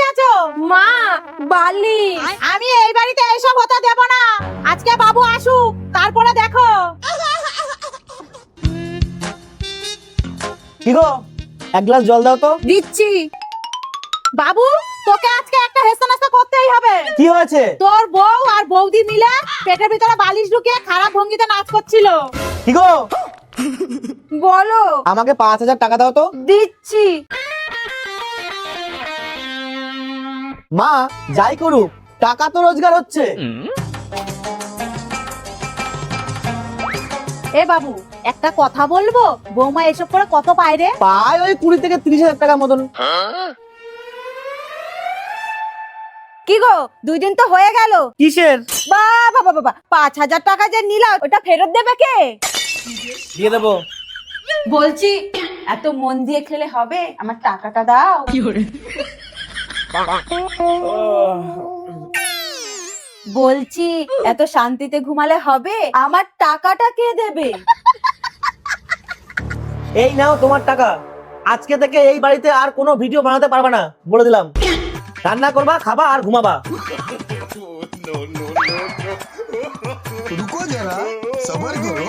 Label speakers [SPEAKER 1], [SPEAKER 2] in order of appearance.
[SPEAKER 1] আছো?
[SPEAKER 2] মা, বালি।
[SPEAKER 1] আমি এই বাড়িতে এইসব হতে দেব না। আজকে বাবু আসুক, তারপরে দেখো।
[SPEAKER 3] কি গো, এক গ্লাস জল দাও তো।
[SPEAKER 2] দিচ্ছি।
[SPEAKER 1] বাবু, তোকে আজকে একটা হেসা করতেই হবে।
[SPEAKER 3] কি হয়েছে?
[SPEAKER 1] তোর বউ আর বৌদি মিলে পেটের ভিতরে বালিশ ঢুকিয়ে খারাপ ভঙ্গিতে নাচ করছিল।
[SPEAKER 3] কি গো,
[SPEAKER 2] বলো।
[SPEAKER 3] আমাকে 5,000 টাকা দাও তো।
[SPEAKER 2] দিচ্ছি।
[SPEAKER 3] মা, যাই করুক, টাকা তো রোজগার হচ্ছে।
[SPEAKER 1] এ বাবু, একটা কথা বলবো? বৌমা এসব করে কত পায় রে?
[SPEAKER 3] পায় ওই 20 থেকে 30,000 টাকার মতন।
[SPEAKER 1] কি গো, 2 দিন তো হয়ে গেল।
[SPEAKER 3] কিসের?
[SPEAKER 1] বাবা বাবা বাবা, 5,000 টাকা যে নিলা, ওটা ফেরত দেবে কে?
[SPEAKER 3] দিয়ে দেবো।
[SPEAKER 1] বলছি, এত মন দিয়ে খেলে হবে? আমার টাকাটা দাও। বলছি, এত শান্তিতে ঘুমালে হবে? আমার টাকাটা কে দেবে?
[SPEAKER 3] এই নাও তোমার টাকা। আজকে থেকে এই বাড়িতে আর কোনো ভিডিও বানাতে পারবা না, বলে দিলাম। রান্না করবা, খাবা আর ঘুমাবা।
[SPEAKER 4] रुको जरा सबर करो।